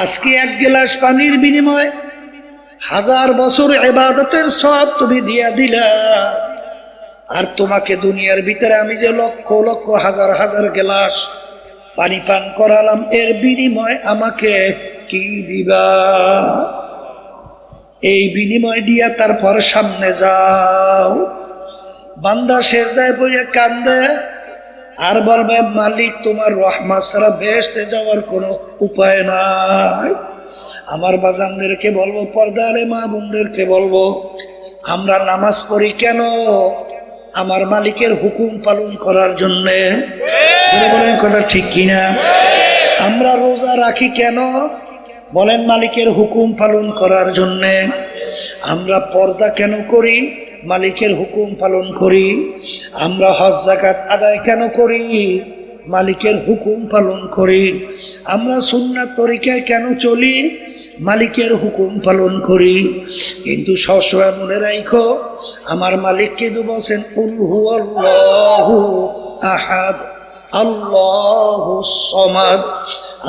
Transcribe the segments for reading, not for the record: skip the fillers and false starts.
আজকে এক গ্লাস পানির বিনিময়ে 1000 বছর ইবাদতের সওয়াব তুমি দিয়া দিলা। আর তোমাকে দুনিয়ার ভিতরে আমি যে লক্ষ লক্ষ হাজার হাজার গ্লাস পানি পান করালাম, এর বিনিময় আমাকে কি দিবা? এই বিনিময় দিয়া তারপর সামনে যাও। বান্দা সেজদায় পড়ে কান্দে আর বলবে, মালিক তোমার রহমত ছাড়া বেহেশতে যাওয়ার কোনো উপায় নাই। আমার বাজানদেরকে বলবো, পর্দারে মা বোনদেরকে বলবো, আমরা নামাজ পড়ি কেন? আমার মালিকের হুকুম পালন করার জন্যে। বলেন কথা ঠিক কিনা? আমরা রোজা রাখি কেন? বলেন মালিকের হুকুম পালন করার জন্যে। আমরা পর্দা কেন করি? মালিকের হুকুম পালন করি। আমরা হজ যাকাত আদায় কেন করি? মালিকের হুকুম পালন করি। আমরা সুন্নাত তরিকায় কেন চলি? মালিকের হুকুম পালন করি। কিন্তু সবসময় মনে রাখো, আমার মালিক কিন্তু বলছেন, কুল হুয়াল্লাহু আহাদ আল্লাহুস সামাদ।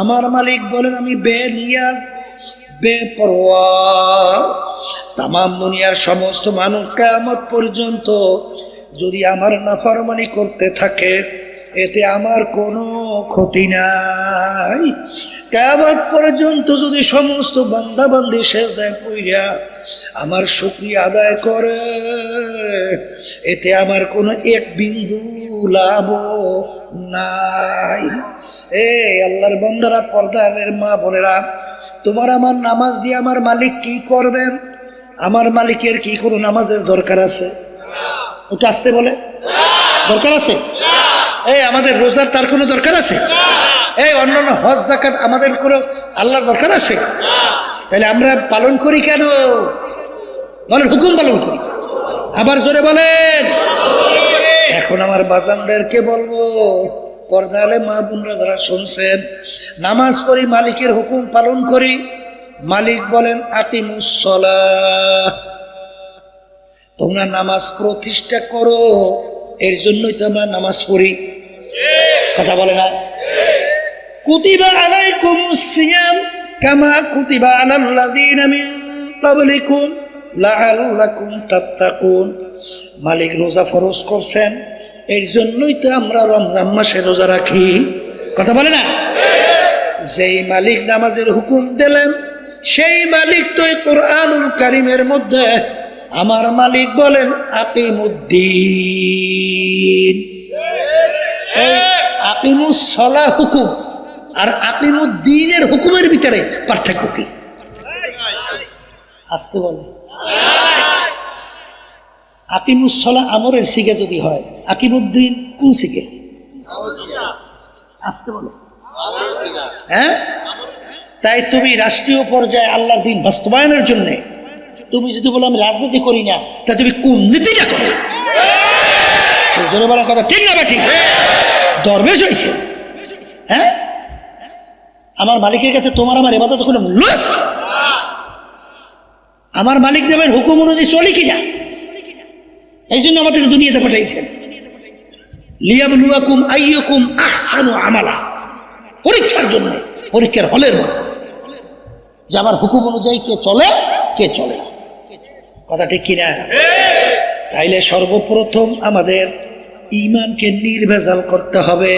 আমার মালিক বলেন, আমি বেনিয়াজ বেপরোয়া। তামাম দুনিয়ার সমস্ত মানুষ কিয়ামত পর্যন্ত যদি আমার নাফরমানি করতে থাকে, এতে আমার কোনো ক্ষতি নাই। কিয়ামত পর্যন্ত যদি সমস্ত বান্দা বান্দি সেজদায় পড়িয়া আমার শুকরিয়া আদায় করে, এতে আমার কোনো এক বিন্দু লাভ নাই। এই আল্লাহর বান্দারা, পর্দার মা বোনেরা, তোমার আমার নামাজ দিয়ে আমার মালিক কি করবেন? আমার মালিকের কি কোনো নামাজের দরকার আছে? ওটা আসতে বলে দরকার আছে? এই আমাদের রোজার তার কোনো দরকার আছে? এই অন্যান্য হজ যাকাত আমাদের কোনো আল্লাহর দরকার আছে? তাহলে আমরা পালন করি কেন? বলেন, হুকুম পালন করি। আবার জোরে বলেন। এখন আমার বাজানদেরকে বলবো, পর্দালে মা বোনরা যারা শুনছেন, নামাজ পড়ি, মালিকের হুকুম পালন করি। মালিক বলেন, আকিমুস সালাহ, তোমরা নামাজ প্রতিষ্ঠা করো। এর জন্যই তো আমরা নামাজ পড়ি। কথা বলে না? কুতিবা আলাইকুমুস সিয়াম কামা কুতিবা আলাল্লাযীনা মিন ক্বাবলিকুম লাআল্লাকুম তাত্তাকুন। মালিক রোজা ফরজ করছেন, এর জন্যই তো আমরা রমজান মাসে রোজা রাখি। কথা বলে না? যেই মালিক নামাজের হুকুম দিলেন, সেই মালিক তো কোরআনুল কারীমের মধ্যে আমার মালিক বলেন, আকিমুদ্দিন। আকিমুস সালাহ হুকুম আর আকিমুদ্দিনের হুকুমের ভিতরে পার্থক্য কি? আসতে বলে। আকিমুস সালাহ আমরের সিগে যদি হয়, আকিমুদ্দিন কোন সিগে? আসতে বলে। হ্যাঁ, তাই তুমি রাষ্ট্রীয় পর্যায়ে আল্লাহর দ্বীন বাস্তবায়নের জন্য তুমি যদি বলো আমি রাজনীতি করি না, তা তুমি কোন নীতিটা করো? জোরে বলার কথা ঠিক না? ঠিক দরবেশ হয়েছে। হ্যাঁ, আমার মালিকের কাছে তোমার আমার ইবাদত কোনো মূল্য আছে? আমার মালিক দেবের হুকুম অনুযায়ী চলি কিনা? এই জন্য আমাদেরকে দুনিয়াতে পাঠাইছেন, লিয়াবলুয়াকুম আইয়ুকুম আহসানু আমালা, পরীক্ষার জন্য, পরীক্ষার হলের মতো যে আমার হুকুম অনুযায়ী কে চলে কে চলে না। কথা ঠিক কিনা? তাইলে সর্বপ্রথম আমাদের ঈমানকে নির্ভেজাল করতে হবে।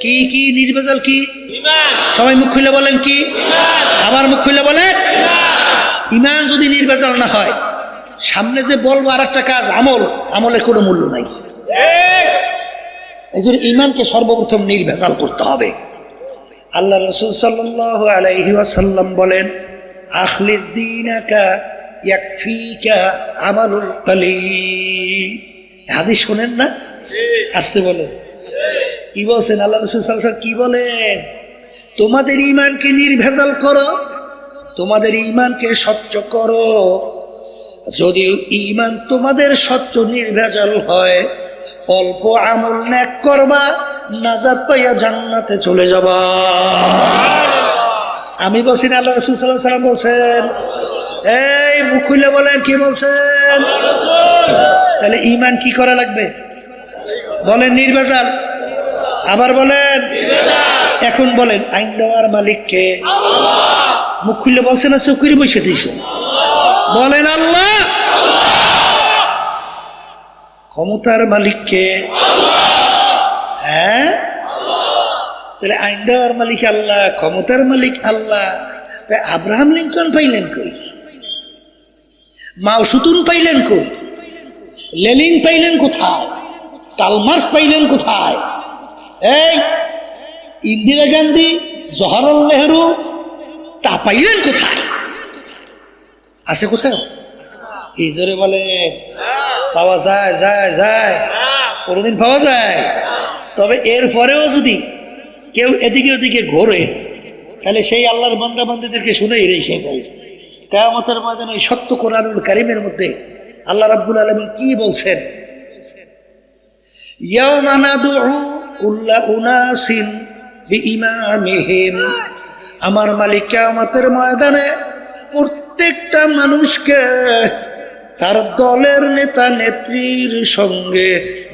কি কি নির্ভেজাল? কি? সবাই মুখ খুলে বলেন কি? আবার মুখ খুলে বলেন। ঈমান যদি নির্ভেজাল না হয়, সামনে যে বলবো আর একটা কাজ আমল, আমলের কোনো মূল্য নাই। এই জন্য ঈমানকে সর্বপ্রথম নির্ভেজাল করতে হবে। আল্লাহ রাসূল সাল্লাল্লাহু আলাইহি ওয়াসাল্লাম বলেন, আখলিস দীনাকা ইয়াকফিকা আমালুল কলিল। হাদিস শুনেন না? আসতে বলে। কি বলছেন আল্লাহ রাসূল সাল্লাল্লাহু আলাইহি ওয়াসাল্লাম? কি বলেন? তোমাদের ঈমানকে নির্ভেজাল করো, তোমাদের ঈমানকে স্বচ্ছ করো। যদি ঈমান তোমাদের স্বচ্ছ নির্ভেজাল হয়, অল্প আমল নেক করবা, নাজাত পাইয়া জান্নাতে চলে যাবা। আমি বলছি না, আল্লাহ রাসূল সাল্লাল্লাহু আলাইহি ওয়াসাল্লাম বলছেন। এই মুখ খুলে বলেন, কি বলছেন? তাহলে ঈমান কি করা লাগবে? বলেন নির্ভেজাল। আবার বলেন। এখন বলেন, আইন দেওয়ার মালিক কে? আল্লাহ। মুখ খুললে বলছে না চুপ করে বসে দিস বলেন আল্লাহ ক্ষমতার মালিককে হ্যাঁ তাহলে আইন দেওয়ার মালিক আল্লাহ ক্ষমতার মালিক আল্লাহ তাই আব্রাহাম লিঙ্কন পাইলেন কই মাও সুতুন পাইলেন কই লেনিন পাইলেন কোথায় কালমার্স পাইলেন কোথায় এই ইন্দিরা গান্ধী জওহরলাল নেহরু তা পাইলেন কোথায় আছে কোথায় এই জোরে বলে পাওয়া যায় যায় যায় কোনোদিন পাওয়া যায় তবে এর পরেও যদি কেউ এদিকে ওদিকে ঘোরে তাহলে সেই আল্লাহর বান্দা বান্দীদেরকে শুনেই রেখে যায় কিয়ামতের ময়দানে ওই সত্য কোরআনুল কারীমের মধ্যে আল্লাহ রাব্বুল আলামিন কি বলছেন ইয়াওমা নাদউ কুল্লা উনাসিন বিইমামিহিম আমার মালিক কিয়ামতের ময়দানে প্রত্যেকটা মানুষকে তার দলের নেতা নেত্রীর সঙ্গে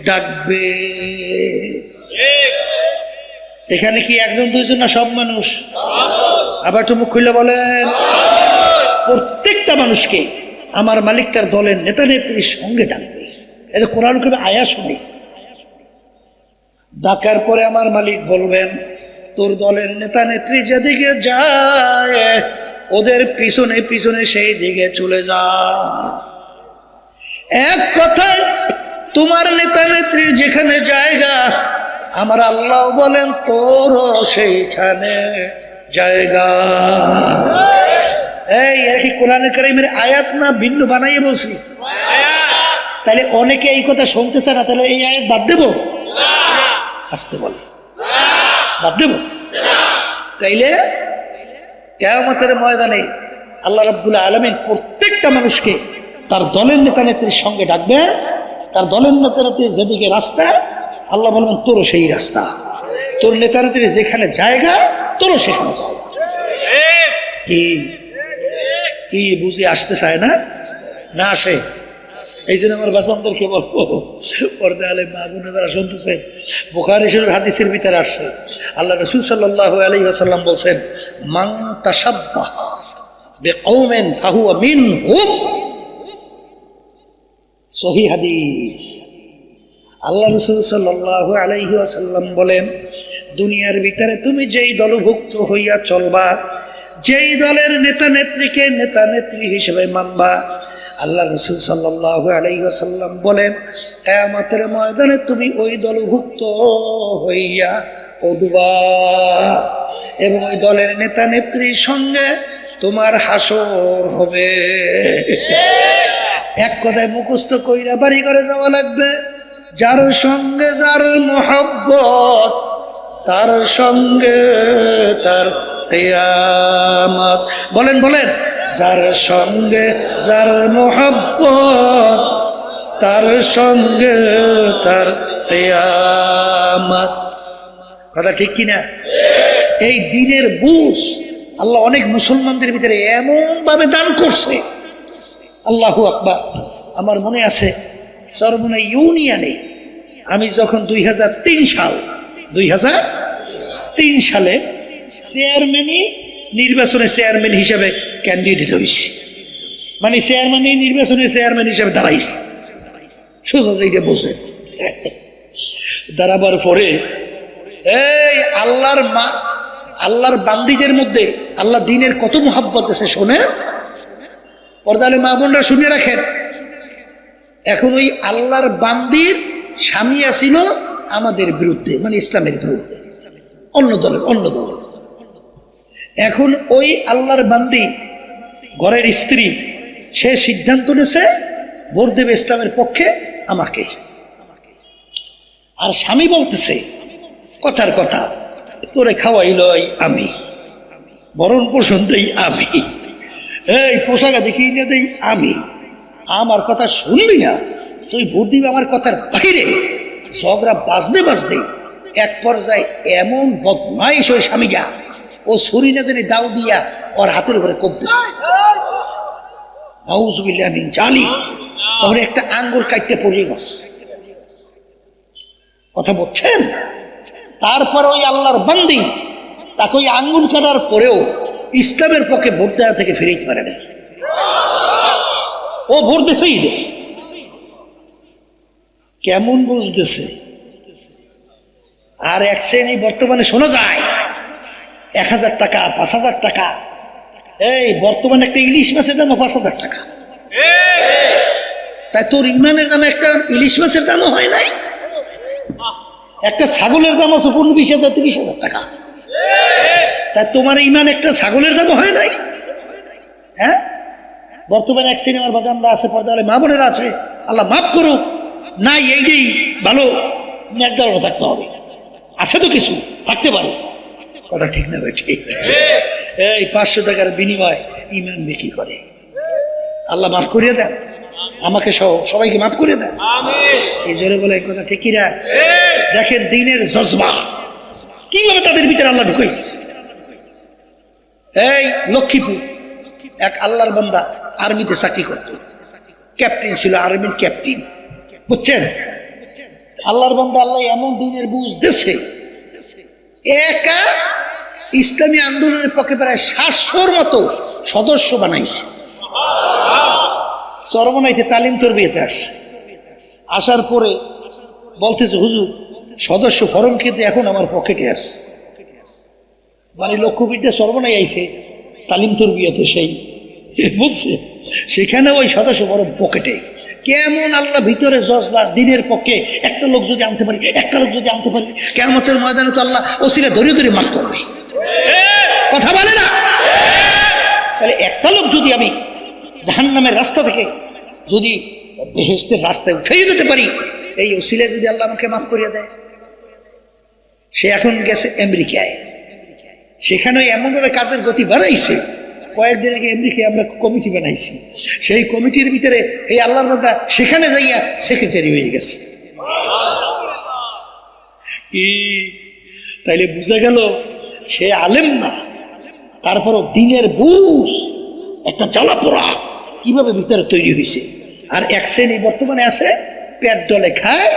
ডাকবে এখানে কি একজন দুইজন না সব মানুষ আবার একটু মুখ খুলে বলেন প্রত্যেকটা মানুষকে আমার মালিক তার দলের নেতা নেত্রীর সঙ্গে ডাকবে এই যে কোরআন কারীমে আয়াত শুনেছি ডাকার পরে আমার মালিক বলবেন তোর দলের নেতা নেত্রী যেদিকে যায় ওদের পিছনে পিছনে সেই দিকে চলে যা এক কথায় তোমার নেতা নেত্রীর যেখানে জায়গা আমার আল্লাহ বলেন তোরও সেইখানে জায়গা এই একই কোরআন কারীমের আয়াত না ভিন্ন বানাইয়ে বলছি তাহলে অনেকে এই কথা শুনতেছে না তাহলে এই আয়াত বাদ দেব আসতে বলে বাদ দেব তাইলে কিয়ামতের ময়দানে আল্লাহ রাব্বুল আলামিন প্রত্যেকটা মানুষকে তার দলের নেতা নেত্রীর সঙ্গে ডাকবে তার দলের নেতা নেত্রীর যেদিকে রাস্তা আল্লাহ বলবেন তোরও সেই রাস্তা তোর নেতা নেত্রীর যেখানে জায়গা তোরও সেখানে যাও কি বুঝে আসতে চায় না না আসে এই জন্য আমার বাচ্চাদেরকে বলবো পর্দা আলে মা বোনেরা যারা শুনতেছে বুখারী শরীফ হাদিসের ভিতরে আসছে আল্লাহ রাসূল সাল্লাল্লাহু আলাইহি ওয়াসাল্লাম বলেন মান তাশাব্বাহা বিকওমিন ফাহুয়া মিনহুম সহিহ হাদিস আল্লাহ রাসূল সাল্লাল্লাহু আলাইহি ওয়াসাল্লাম বলেন দুনিয়ার ভিতরে তুমি যেই দলভুক্ত হইয়া চলবা যেই দলের নেতা নেত্রীকে নেতা নেত্রী হিসেবে মানবা আল্লাহ রাসূল সাল্লাল্লাহু আলাইহি ওয়াসাল্লাম বলেন কিয়ামতের ময়দানে তুমি ওই দলভুক্ত হইয়া উঠবা এবং ওই দলের নেতা নেত্রীর সঙ্গে তোমার হাসর হবে এক কথায় মুখস্থ কইরা বাড়ি করে যাওয়া লাগবে যার সঙ্গে যার মোহাব্বত তার সঙ্গে তার কিয়ামত বলেন বলেন যার সঙ্গে যার মোহাব্বত তার সঙ্গে তার কিয়ামত কথা ঠিক কিনা এই দিনের বুঝ আল্লাহ অনেক মুসলমানদের ভিতরে এমন ভাবে দান করছে আল্লাহু আকবার আমার মনে আছে সরবনা ইউনিয়নে আমি যখন 2003 সালে নির্বাচনে চেয়ারম্যান হিসাবে ক্যান্ডিডেট হয়েছি মানে নির্বাচনের চেয়ারম্যান হিসাবে দাঁড়াইছি সোজা যেটা বোঝে দাঁড়াবার পরে এই আল্লাহর বান্দীদের মধ্যে আল্লাহ দিনের কত মোহাব্বত আছে শোনে পর্দালে মা বোনরা শুনে রাখেন এখন ওই আল্লাহর বান্দির স্বামী ছিল আমাদের বিরুদ্ধে মানে ইসলামের বিরুদ্ধে অন্য দলের এখন ওই আল্লাহর বান্দি ঘরের স্ত্রী সে সিদ্ধান্ত নিয়েছে ভোট দেবে ইসলামের পক্ষে আমাকে আর স্বামী বলতেছে কথার কথা তোরে খাওয়াইল আমি বরণ পোষণ দেই আমি এই পোশাকা দেখিয়ে নিয়ে দেই আমি আমার কথা শুনবি না তুই ভোট দিবি আমার কথার বাইরে ঝগড়া বাজতে এক পর্যায়ে এমন বদমাইশ ওই স্বামীগা ও ছুরি না জানি দাও দিয়া ওর হাতের উপরে কবতেছে নাউজুবিল্লাহ মিন জালিক তখন একটা আঙ্গুল কাটতে পড়িয়ে গেছে কথা বলছেন তারপর ওই আল্লাহর বান্দি তাকে ওই আঙ্গুল কাটার পরেও ইসলামের পক্ষে ভোট দেওয়া থেকে ফিরেইতে পারে না। ও ভোট দেশেই দেশ কেমন বুঝতেছে। আর এক শ্রেণী বর্তমানে শোনা যায় 1000 টাকা 5000 টাকা। এই বর্তমানে একটা ইলিশ মাছের দাম 5000 টাকা। তাই তোর ইমানের দামে একটা ইলিশ মাছের দামও হয় নাই। একটা ছাগলের দাম আছে 15,000 30,000 টাকা। তাই তোমার ইমান একটা ছাগলের দামও হয় নাই। হ্যাঁ, বর্তমানে এক সিনেমার বাগানরা আছে, পর্দালে মা বোনেরা আছে, আল্লাহ মাফ করুক, নাই এইটাই ভালো, একদারও থাকতে হবে। আছে তো কিছু থাকতে পারে, কথা ঠিক না ভাই? ঠিক। এই 500 টাকার বিনিময় ইমান বিক্রি করে। আল্লাহ মাফ করিয়ে দেন, আমাকে সহ সবাইকে মাফ করে দেন। এই জোরে বলে কথা ঠিকই না? দেখেন দিনের জজবা কিভাবে তাদের ভিতরে আল্লাহ ঢুকাইছে। এই লক্ষ্মীপুর এক আল্লাহর বান্দা আর্মিতে চাকরি করত, ক্যাপ্টেন ছিল, আর্মির ক্যাপ্টেন, বুঝছেন? আল্লাহর বান্দা আল্লাহ এমন দিনের বুঝ দিছে, একা ইসলামী আন্দোলনের পক্ষে প্রায় 700-র মতো সদস্য বানাইছে। চরমনাইতে তালিম তরবিয়াতে আসছে। আসার পরে বলতেছে, হুজুর সদস্য ফরম কিন্তু এখন আমার পকেটে আছে। মানে লক্ষ্যবিদ্যা চরমনাই আইছে তালিম তরবিয়াতে, সেই বুঝছে, সেখানে ওই সদস্য ফরম পকেটে। কেমন আল্লাহ ভিতরে জজবা, দিনের পক্ষে একটা লোক যদি আনতে পারি, একটা লোক যদি আনতে পারি, কিয়ামতের ময়দানে তো আল্লাহ ওসিলা ধরিয়ে ধরে মাফ করবে। কথা বলে না? তাহলে একটা লোক যদি আমি জাহান্নামের রাস্তা থেকে যদি বেহেশতের রাস্তায় উঠিয়ে দিতে পারি, এই ওসিলায় যদি আল্লাহ আমাকে মাফ করিয়ে দেয়। সে এখন গেছে আমেরিকায়, সেখানে এমনভাবে কাজের গতি বাড়াইছে। কয়েকদিন আগে আমেরিকায় আমরা কমিটি বানাইছি, সেই কমিটির ভিতরে এই আল্লাহর বান্দা সেখানে যাইয়া সেক্রেটারি হয়ে গেছে। কি তাইলে বুঝা গেল সে আলেম না, তারপরও দিনের বুঝ একটা জ্বালাপোড়া কিভাবে ভিতরে তৈরি হয়েছে। আর এক শ্রেণী বর্তমানে আছে, পেট ডলে খায়,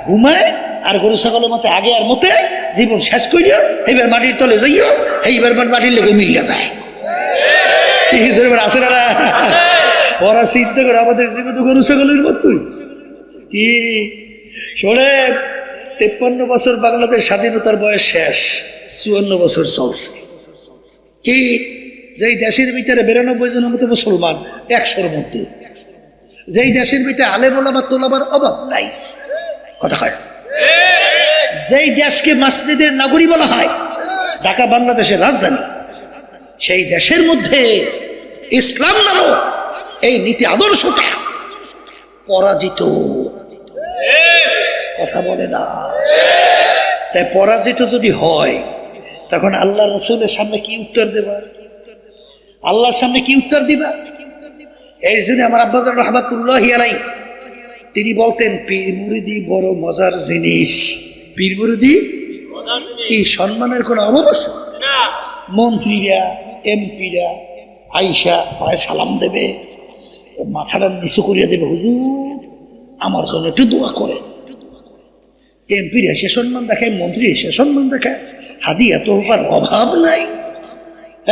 ঘুমায়, আর গরু ছাগলের মতে আগে আর মতে জীবন শেষ করিয়া এইবার মাটির তলে যাইও, এইবার মাটির লেগে মিলিয়া যায়। কি হিসেবে আছে না? ওরা চিন্তা করে আমাদের জীবন তো গরু ছাগলের মতোই। কি শোনেন, 53 বছর বাংলাদেশ স্বাধীনতার বয়স শেষ, 54 বছর চলছে। কি যেই দেশের ভিতরে 92 জনের মতো মুসলমান 100-র মধ্যে, যেই দেশের ভিতরে আলেম ওলামা তোলাবার অভাব নাই, কথা হয়, যেই দেশকে মসজিদের নগরী বলা হয়, ঢাকা বাংলাদেশের রাজধানী, সেই দেশের মধ্যে ইসলাম নামক এই নীতি আদর্শটা পরাজিত। কথা বলে না? তাই পরাজিত যদি হয়, তখন আল্লাহ রসুলের সামনে কি উত্তর দেবা? আল্লাহর সামনে কি উত্তর দিবা? এই জন্য আমার আব্বাজান রহমাতুল্লাহি আলাইহি তিনি বলতেন, পীর মুরিদি বড় মজার জিনিস। পীর মুরিদি কি সম্মানের কোনো অভাব আছে? মন্ত্রীরা এমপিরা আইসা পায়ে সালাম দেবে, মাথাটা নিচু করিয়া দেবে, হুজুর আমার জন্য একটু দোয়া করে। এমপির এসে সম্মান দেখায়, মন্ত্রী এসে সম্মান দেখায়, হাদিয়া তো হবার অভাব নাই।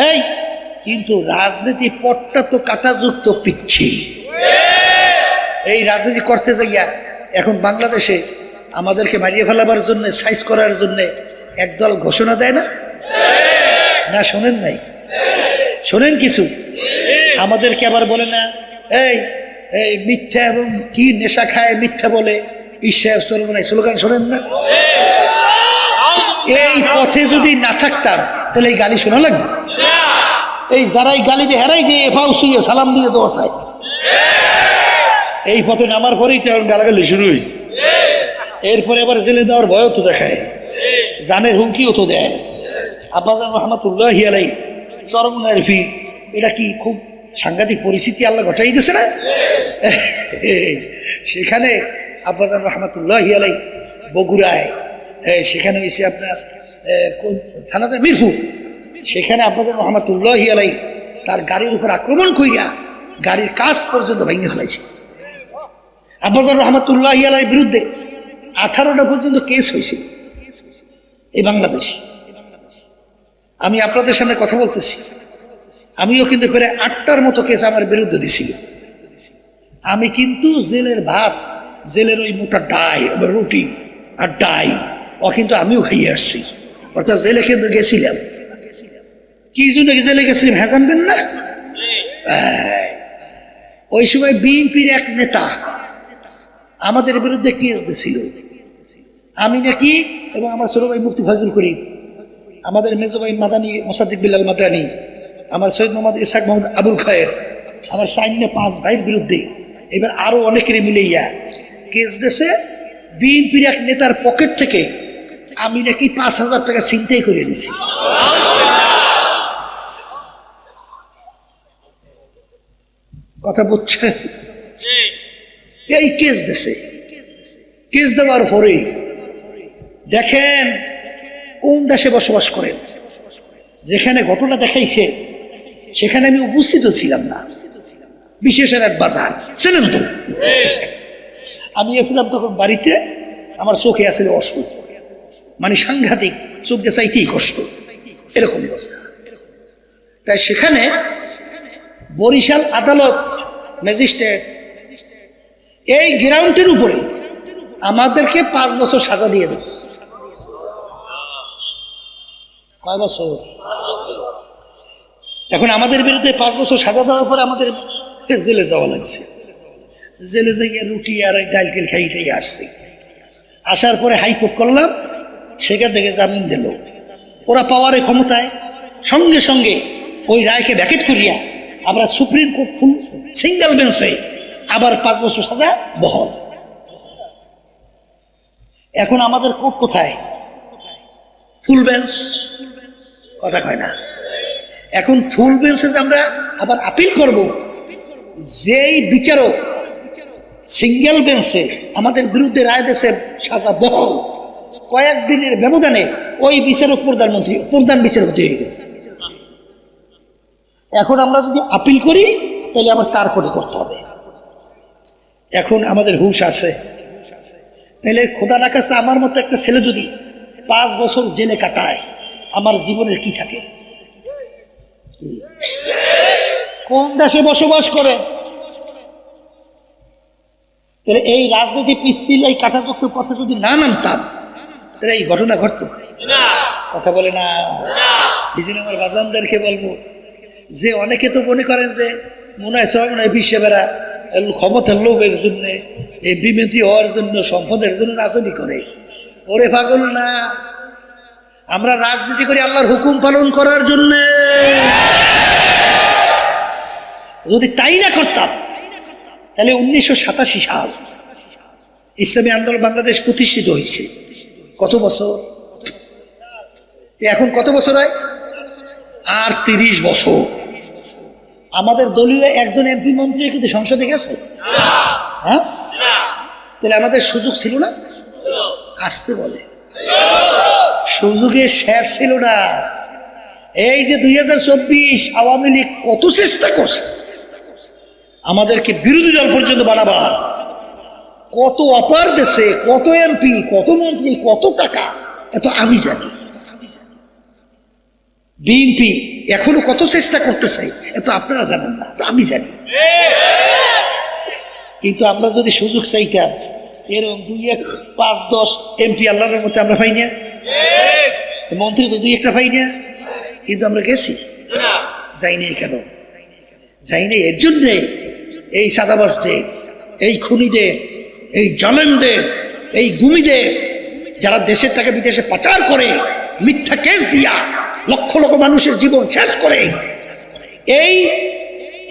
এই কিন্তু রাজনীতি পটটা তো কাটাযুক্ত পিচ্ছিল। এই রাজনীতি করতে যাইয়া এখন বাংলাদেশে আমাদেরকে মারিয়ে ফেলাবার জন্য, সাইজ করার জন্য একদল ঘোষণা দেয় না? না শোনেন নাই? শোনেন কিছু আমাদেরকে আবার বলে না, এই এই মিথ্যা এবং কি নেশা খায় মিথ্যা বলে ঈশ্বর সর্বনাই স্লোগান শোনেন না? এই পথে যদি না থাকতাম তাহলে এই গালি শোনা লাগবে? এই যারাই গালি দিয়ে হেরাই দিয়ে ফাউ শুয়ে সালাম দিয়ে দোয়া চায়, এই পথে নামার পরেই তো এখন গালাগালি শুরু হয়েছে। এরপরে আবার জেলে দেওয়ার ভয়ও তো দেখায়, জানের হুমকিও তো দেয়। আব্বাজান রহমাতুল্লাহি আলাইহি চরমনাইয়ের পীর, এটা কি খুব সাংঘাতিক পরিস্থিতি আল্লাহ ঘটাই দিয়েছে না? সেখানে আব্বাজান রহমাতুল্লাহি আলাইহি বগুড়ায়, সেখানে হয়েছে আপনার থানাতে মিরপুর, সেখানে আব্বাজান রহমাতুল্লাহি আলাইহি তার গাড়ির উপর আক্রমণ কইরা গাড়ির কাজ পর্যন্ত ভেঙে ফেলাইছে। আব্বাজান রহমাতুল্লাহি আলাইহির বিরুদ্ধে 18টা পর্যন্ত কেস হয়েছে এই বাংলাদেশ। আমি আপনাদের সামনে কথা বলতেছি, আমিও কিন্তু প্রায় 8টার মতো কেস আমার বিরুদ্ধে দিছিল। আমি কিন্তু জেলের ভাত, জেলের ওই মোটা ডাই রুটি আর ডাই কিন্তু আমিও খাইয়ে আসছি, অর্থাৎ জেলে কিন্তু গেছিলাম। কি জন্য জেলে গেছিলাম হ্যাঁ জানবেন না? ওই সময় বিএনপির এক নেতা আমাদের বিরুদ্ধে কেস দিছিল। আমি নাকি এবং আমার ছোট ভাই মুফতি ফজল করিম, আমাদের মেজো ভাই মাদানী মোসাদ্দিক বিল্লাল মাদানী, আমার সৈয়দ মোহাম্মদ ইসহাক মোহাম্মদ আবুল খায়ের, আমার 4-5 ভাইয়ের বিরুদ্ধে এবার আরো অনেকের মিলাইয়া কেস দিয়েছে। বিএনপির এক নেতার পকেট থেকে আমি নাকি 5,000 টাকা ছিনতাই করে নিয়েছি। কথা বুঝছে? এই কেস দিয়েছে। কেস দেওয়ার পরে দেখেন কোন দেশে বসবাস করেন, যেখানে ঘটনা দেখাইছে সেখানে আমি উপস্থিত ছিলাম না। বিশেষের এক বাজার ছিলেন তো, আমি এসেছিলাম তখন বাড়িতে, আমার চোখে আসলে অসুখ, মানে সাংঘাতিক, চোখ দিয়ে চাইতেই কষ্ট, এরকম অবস্থা। তাই সেখানে বরিশাল আদালত ম্যাজিস্ট্রেট এই গ্রাউন্ডের উপরে আমাদেরকে 5 বছর সাজা দিয়ে দিচ্ছে। কয় বছর? এখন আমাদের বিরুদ্ধে 5 বছর সাজা দেওয়ার পরে আমাদের জেলে যাওয়া লাগছে। জেলে যাইয়া রুটি আর ডাল কেল খাইটাই আসছে। আসার পরে হাইকোর্ট করলাম, সেখান থেকে জামিন দিল। ওরা পাওয়ারে ক্ষমতায় সঙ্গে সঙ্গে ওই রায়কে ব্যাকেট করিয়া আমরা সুপ্রিম কোর্ট সিঙ্গেল বেঞ্চে আবার 5 বছর সাজা বহল। এখন আমাদের কোর্ট কোথায়? ফুল বেঞ্চ। কথা কয় না? এখন ফুল বেঞ্চে যে আমরা আবার আপিল করব, যেই বিচারক সিঙ্গেল বেঞ্চে আমাদের বিরুদ্ধে রায় দিয়েছে সাজা বহল, কয়েকদিনের ব্যবধানে ওই বিচারক প্রধান বিচারপতি হয়ে গেছে। এখন আমরা যদি আপিল করি তাহলে আবার তার কোর্টে করতে হবে। এখন আমাদের হুঁশ আছে, তাহলে খোদা না কাছে আমার মতো একটা ছেলে যদি 5 বছর জেলে কাটায়, আমার জীবনের কি থাকে? কোন দেশে বসবাস করে? তাহলে এই রাজনীতি পিছিল, এই কাটাযুক্ত পথে যদি না নামতাম তাহলে এই ঘটনা ঘটতো না। কথা বলে না? এই জন্য আমার বাজানদেরকে বলবো যে অনেকে তো মনে করেন যে মনে হয় সব মনে হয় বিশ্বে বেড়া ক্ষমতার লোভের জন্য, এই বিমন্ত্রী হওয়ার জন্য, সম্পদের জন্য রাজনীতি করে। ওরে পাগল না, আমরা রাজনীতি করি আল্লাহর হুকুম পালন করার জন্য। যদি তাই না করতাম তাহলে 1987 সাল ইসলামী আন্দোলন বাংলাদেশ প্রতিষ্ঠিত হয়েছে। কত বছর? এখন কত বছর হয়? আর 30 বছর। আমাদের দলীয় একজন এমপি মন্ত্রী কিন্তু সংসদে গেছে? হ্যাঁ, তাহলে আমাদের সুযোগ ছিল না? আসতে বলে সুযোগের শেষ ছিল না। এই যে 2024 আওয়ামী লীগ কত চেষ্টা করছে আমাদেরকে বিরোধী দল পর্যন্ত বানাবার, কত অপার দেশে, কত এমপি, কত মন্ত্রী, কত টাকা, এত আমি জানি। বিএনপি এখনো কত চেষ্টা করতেছে, এত আপনারা জানেন না, তো আমি জানি। কিন্তু আমরা যদি সুযোগ চাইতাম, এরকম 2-5-10 এমপি আল্লাহর মধ্যে আমরা পাই না, মন্ত্রী তো 2-1টা পাই না, কিন্তু আমরা গেছি, যাই নাই। কেন যাই নাই? এর জন্যে এই সাদাবাজদের, এই খুনিদের, এই জালেমদের, এই গুমিদের, যারা দেশের টাকা বিদেশে পাচার করে, মিথ্যা কেস দিয়া লক্ষ লক্ষ মানুষের জীবন শেষ করে, এই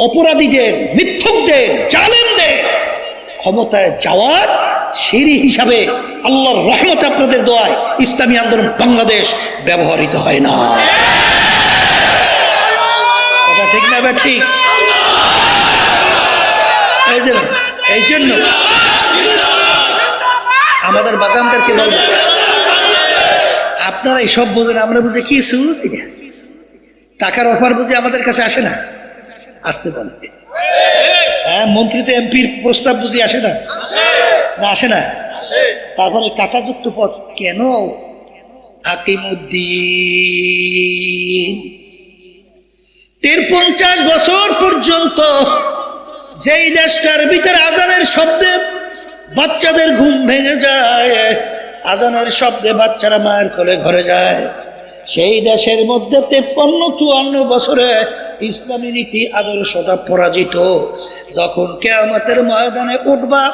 অপরাধীদের, মিথ্যুকদের, জালেমদের ক্ষমতায় যাওয়ার সিঁড়ি হিসাবে আল্লাহর রহমতে আপনাদের দোয়ায় ইসলামী আন্দোলন বাংলাদেশ ব্যবহৃত হয় না। কথা ঠিক না? ঠিক। এই জন্য আমাদের বাজানদেরকে বলবো, আপনারা এইসব বোঝেন, আমরা বুঝে কি বুঝি না। টাকার অফার বুঝে আমাদের কাছে আসে না, আসতে বলে। হ্যাঁ, মন্ত্রী তো এমপির প্রস্তাব বুঝি আসে না, না আসে না। তারপরে কাটাযুক্ত পথ কেন? আকিমুদ্দিন 50 বছর পর্যন্ত যেই দেশটার ভিতরে আজানের শব্দে বাচ্চাদের ঘুম ভেঙে যায়, আজানের শব্দে বাচ্চারা মায়ের কোলে ঘরে যায়, সেই দেশের মধ্যে 53-54 বছরে ইসলামী নীতি আদর্শটা পরাজিত। যখন কিয়ামতের ময়দানে উঠবা,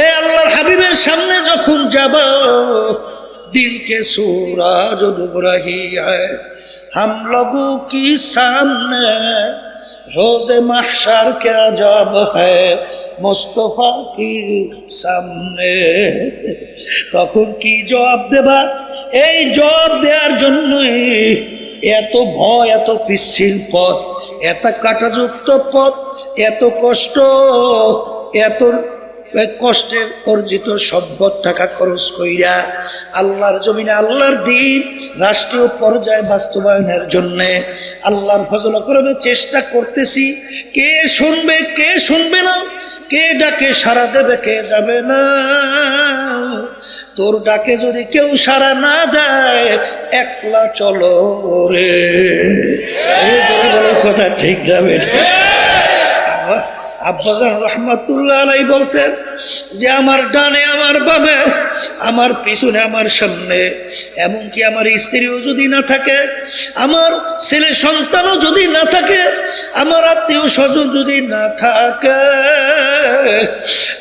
এ আল্লাহর হাবিবের সামনে যখন যাবা, दिन के सूरज डूब रही है हम लोगों की सामने, रोज महशर क्या जब है मुस्तफा की सामने। তখন কি জবাব দেবা? এই জবাব দেওয়ার জন্যই এত ভয়, এত পিচ্ছিল পথ, এত কাঁটাযুক্ত পথ, এত কষ্ট, এত কষ্টের অর্জিত সম্পদ টাকা খরচ কইরা আল্লাহর জমিনে আল্লাহর দ্বীন রাষ্ট্রীয় পর্যায়ে বাস্তবায়নের জন্য আল্লাহর ফজল করমে চেষ্টা করতেছি। কে শুনবে, কে শুনবে না, কে ডাকে সাড়া দেবে, কে যাবে না। তোর ডাকে যদি কেউ সাড়া না দেয়, একলা চলো রে। এই জোরে বলো কথা ঠিক যাবে। আব্বাজান রহমাতুল্লাহ আলাই বলতেন যে আমার ডানে, আমার বামে, আমার পিছনে, আমার সামনে, এমনকি আমার স্ত্রীও যদি না থাকে, আমার ছেলে সন্তানও যদি না থাকে, আমার আত্মীয় স্বজন যদি না থাকে,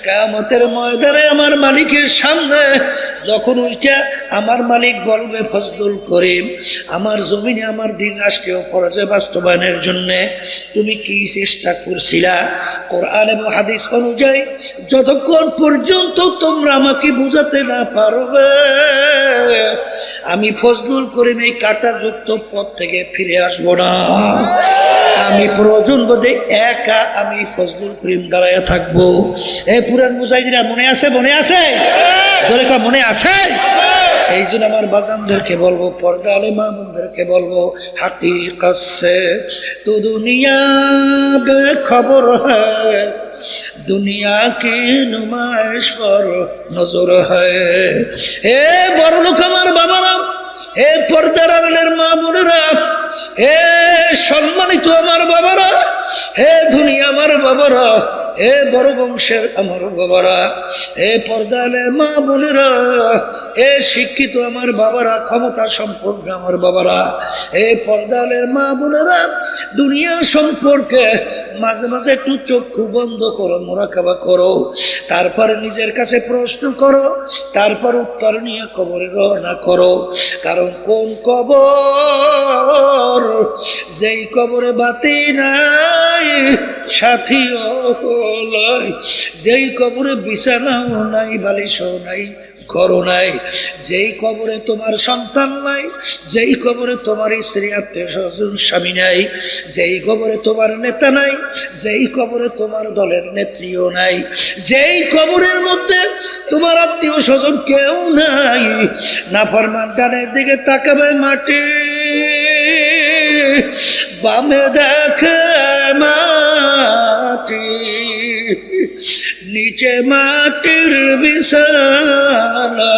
কিয়ামতের ময়দানে আমার মালিকের সামনে যখন উঠা আমার মালিক বলবে, ফজলুল করিম, আমার জমিনে আমার দিন রাষ্ট্রীয় পর্যায়ে বাস্তবায়নের জন্য তুমি কি চেষ্টা করছিলা? কোরআন এবং হাদিস অনুযায়ী যতক্ষণ পর্যন্ত তোমরা আমাকে বুঝাতে না পারবে, আমি ফজলুল করিম এই কাঁটাযুক্ত পথ থেকে ফিরে আসবো না। আমি প্রয়োজন বোধে একা আমি ফজলুল করিম দাঁড়াইয়া থাকবো। এই পুরান মুজাহিদিরা মনে আছে? মনে আছে? জোরে কা মনে আছে? এই জন্য আমার বাজানদেরকে বলবো, পর্দা আলে মামুনদেরকে বলবো, হাকিকত সে তো দুনিয়া বেখবর হ্যায়, দুনিয়া কি নুমাইশ পর নজর হ্যায়। হে বড় লোক আমার বাবারা, হে পর্দার আড়ালের মা বোনেরা, হে সম্মানিত আমার বাবারা, হে দুনিয়া আমার বাবারা, হে বড় বংশের আমার বাবারা, হে পর্দালের মা বোনেরা, হে শিক্ষিত আমার বাবারা, ক্ষমতা সম্পর্কে আমার বাবারা, হে পর্দালের মা বোনেরা, দুনিয়া সম্পর্কে মাঝে মাঝে একটু চক্ষু বন্ধ করো, মোরাকাবা করো, তারপর নিজের কাছে প্রশ্ন করো, তারপর উত্তর নিয়ে কবরে রওনা করো। কারণ কোন কবর? যেই কবরে বাতি নাই, সাথীও নাই, যেই কবরে বিছানাও নাই, বালিশও নাই, ঘরও নাই, যেই কবরে তোমার সন্তান নাই, যেই কবরে তোমার স্ত্রী, আত্মীয় স্বজন, স্বামী নাই, যেই কবরে তোমার নেতা নাই, যেই কবরে তোমার দলের নেত্রীও নাই, যেই কবরের মধ্যে তোমার আত্মীয় স্বজন কেউ নাই, নাফরমান ডানের দিকে তাকাবে মাটি, বামে দেখে মাটি, নিচে মাটির বিছানা,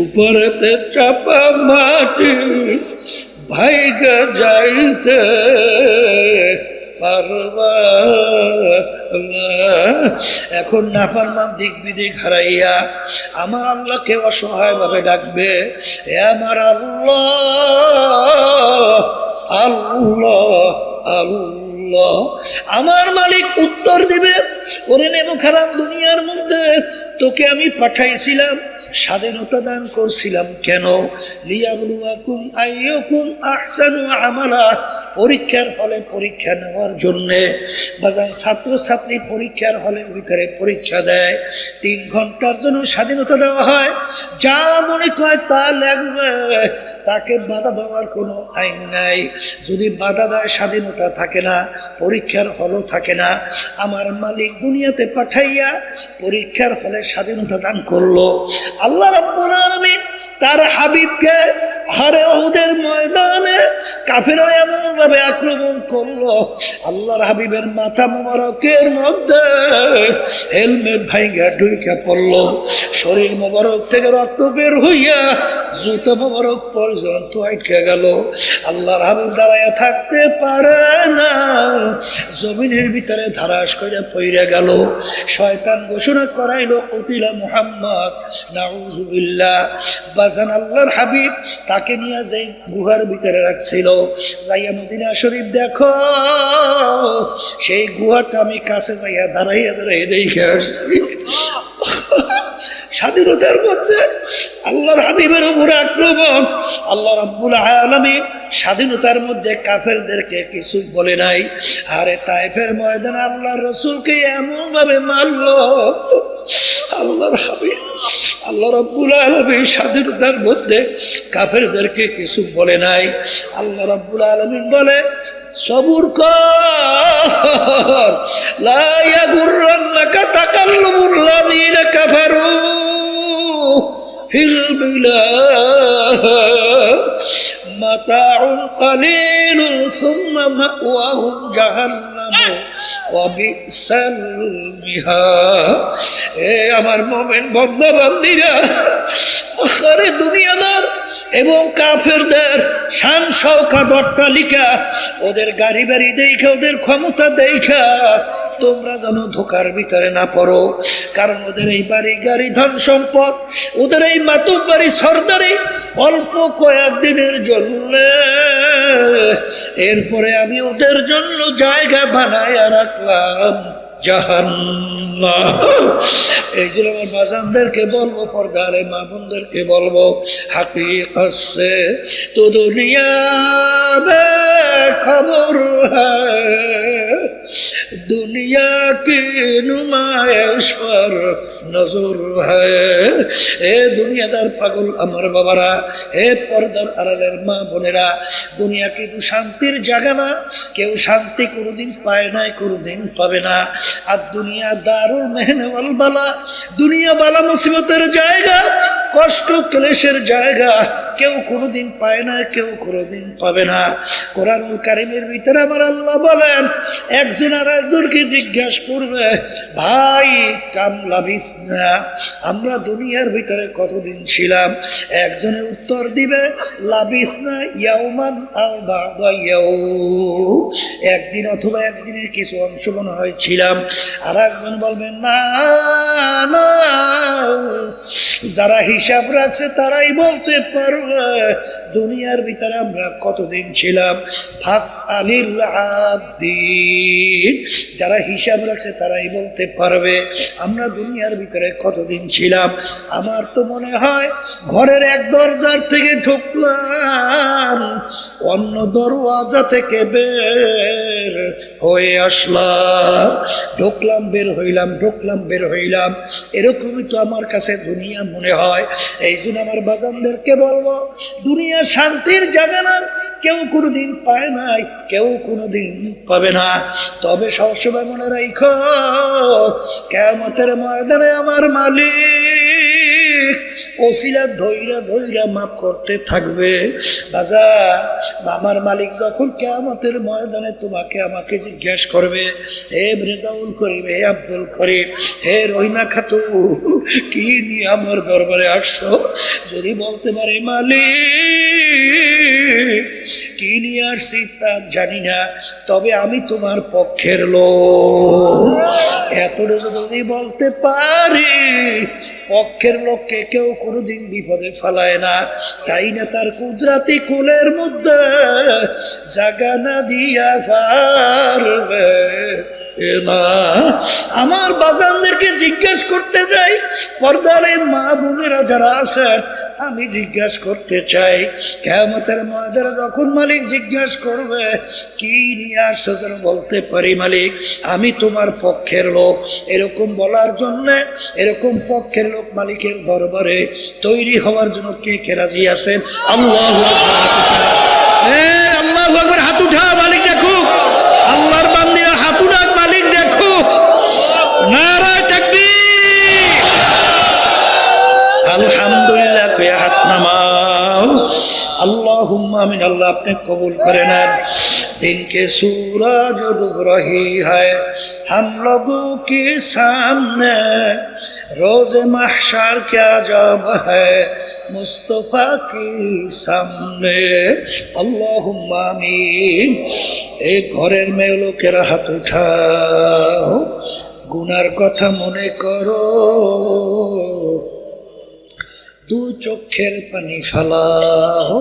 উপরেতে চাপা মাটি, ভাইগা যাইতে পারবা না। এখন নাফরমান দিক বিদিক হারাইয়া আমার আল্লাহকে অসহায় ভাবে ডাকবে, এ আমার আল্লাহ, আল্লাহ, আল্লাহ। আমার মালিক উত্তর দিবে, ওরে নেমখারাম দুনিয়ার মধ্যে তোকে আমি পাঠাইছিলাম, স্বাধীনতা দান করছিলাম কেন? লিয়াবলুয়াকুম আইয়ুকুম আহসানু আমালা, পরীক্ষার হলে পরীক্ষা নেওয়ার জন্যে। বাজান ছাত্রছাত্রী পরীক্ষার হলের ভিতরে পরীক্ষা দেয়, 3 ঘন্টার জন্য স্বাধীনতা দেওয়া হয়, যা মনে কয় তা লাগবে, তাকে বাধা দেওয়ার কোনো আইন নাই। যদি বাধা দেয় স্বাধীনতা থাকে না, পরীক্ষার হলও থাকে না। আমার মালিক দুনিয়াতে পাঠাইয়া পরীক্ষার হলে স্বাধীনতা দান করলো, আল্লাহ রাব্বুল আলামিন তার হাবিবকে হারে উহুদের ময়দানে কাফেররা এমন ভাবে আক্রমণ করলো, আল্লাহর হাবিবের মাথা মোবারকের মধ্যে হেলমেট ভাইঙ্গা ঢুইকা পড়লো, শরীর মোবারক থেকে রক্ত বের হইয়া জুতো মোবারক পর্যন্ত আটকে গেল। আল্লাহর হাবিব দাঁড়াইয়া থাকতে পারে না, জমিনের ভিতরে ধারাস করে পইরা গেল। শয়তান ঘোষণা করাইলো কুতিলা মুহাম্মদ, নাউযুবিল্লাহ। বাজান আল্লাহর হাবিব তাকে নিয়ে যে গুহার ভিতরে রাখছিল, যাইয়া মদিনা শরীফ দেখো, সেই গুহাটা আমি কাছে যাইয়া দাঁড়াইয়া দাঁড়াইয়া দেখে আসছি। স্বাধীনতার মধ্যে আল্লাহর হাবিবের উপরে আক্রমণ, আল্লাহ রাব্বুল আলামিন স্বাধীনতার মধ্যে কাফেরদেরকে কিছু বলে নাই। আরে তায়েফের ময়দানে আল্লাহর রাসূলকে এমন ভাবে মারলো আল্লাহর হাবিব, আল্লাহ রাব্বুল আলামিন স্বাধীনতার মধ্যে কাফেরদেরকে কিছু বলে নাই। আল্লাহ রাব্বুল আলামিন বলে সবুর কর, লা ইয়াগুররান্নাকা তাকাল্লুবুল্লাযীনা কাফারু ফিল বিলাদ মাতাউন কালিলুন সুম্মা মাওয়াহুম জাহান্নাম ওয়া বিসাল মিহাদ। এ আমার মুমিন বান্দা বান্দীরা, আখেরে দুনিয়াদার এবং কাফেরদের শান শওকত অট্টালিকা, ওদের গাড়ি বাড়ি দেখা, ওদের ক্ষমতা দেখা তোমরা যেন ধোকার ভিতরে না পড়ো। কারণ ওদের এই বাড়ি গাড়ি ধন সম্পদ, ওদের এই মাতুব্বাড়ি সর্দারি অল্প কয়েকদিনের জন্য, এরপরে আমি ওদের জন্য জায়গা বানায় রাখলাম জাহান্নাম। এই জন্য আমার বাজানদেরকে বলবো, পর্দারে মা বোনদেরকে বলবো, হাকিকত সে তো দুনিয়া মে খবর হ্যায়, দুনিয়া কি নুমায়েশ পর নজর হ্যায়। এ দুনিয়াদার পাগল আমার বাবারা, এ পর্দার আড়ালের মা বোনেরা, দুনিয়া কিন্তু শান্তির জায়গা না। কেউ শান্তি কোনোদিন পায় নাই, কোনোদিন পাবে না। আর দুনিয়া দারুল মেহনে ওয়াল বালা, দুনিয়া বালা মুসিবতের জায়গা, কষ্ট ক্লেশের জায়গা। কেউ কোনোদিন পায় না, কেউ কোনোদিন পাবে না। কোরআনুল কারীমের ভিতরে আমার আল্লাহ বলেন, একজন আর একজনকে জিজ্ঞাসা করবে, ভাই কাম লাবিস না, আমরা দুনিয়ার ভিতরে কতদিন ছিলাম? একজনে উত্তর দিবে, লাবিস না ইয়াউমান আও বা'দা ইয়াউম, একদিন অথবা একদিনের কিছু অংশ মনে হয় ছিলাম। আর একজন বলবে, না না, যারা হিসাব রাখছে তারাই বলতে পারবে দুনিয়ার ভিতরে আমরা কতদিন ছিলাম। ফাস আলিল আদিন, যারা হিসাব রাখছে তারাই বলতে পারবে আমরা দুনিয়ার ভিতরে কতদিন ছিলাম। আমার তো মনে হয় ঘরের এক দরজার থেকে ঢুকলাম, অন্য দরওয়াজা থেকে বের হয়ে আসলাম, ঢুকলাম বের হইলাম, ঢুকলাম বের হইলাম, এরকমই তো আমার কাছে দুনিয়া মনে হয়। এই জন্য আমার বাজানদেরকে বলবো, দুনিয়া শান্তির জায়গা না, কেউ কোনোদিন পায় নাই, কেউ কোনোদিন পাবে না। তবে সবসময় মনে রাখো, কিয়ামতের ময়দানে আমার মালিক ওসিলা ধইরা ধইরা মাফ করতে থাকবে। বাজার, আমার মালিক যখন কিয়ামতের ময়দানে তোমাকে আমাকে জিজ্ঞাসা করবে, হে রেজাউল করিম, হে আব্দুল করিম, হে রহিমা খাতুন, কি নিয়ে আমার দরবারে আসছো? যদি বলতে পারে মালিক কি নিয়ে আসছি তা জানি না, তবে আমি তোমার পক্ষের লোক, এতটা যদি বলতে পারি, পক্ষের লোককে কেউ কোনোদিন বিপদে ফেলায় না। তাই না তার কুদরাতি কুলের মধ্যে জাগা না দিয়া পারবে না। আমার বাজানদেরকে জিজ্ঞেস করতে চাই, পর্দালের মা বোনেরা যারা আছেন, আমি জিজ্ঞাসা করতে চাই, কিয়ামতের ময়দানে যখন মালিক জিজ্ঞাসা করবে কি নিয়ে আসছো, যেন বলতে পারি মালিক আমি তোমার পক্ষের লোক। এরকম বলার জন্য, এরকম পক্ষের লোক মালিকের দরবারে তৈরি হওয়ার জন্য কে কে রাজি আছেন? আল্লাহু আকবার, আল্লাহু আকবার, হাত উঠা, মালিক দেখো, আল্লাহর বান্দিরা হাত উঠা, মালিক দেখো, নারায়ে তাকবীর, अल्लाह आपने कबूल करे ना। दिन के सूरज डूब रही है हम लोगों के सामने, रोज़े महशर क्या जब है मुस्तफा के सामने। अल्लाहुम्मा आमीन। एक घरेर मेये लोकेरा हाथ उठाओ, गुनार कथा मने करो, दू चोखेर पानी फेलाओ।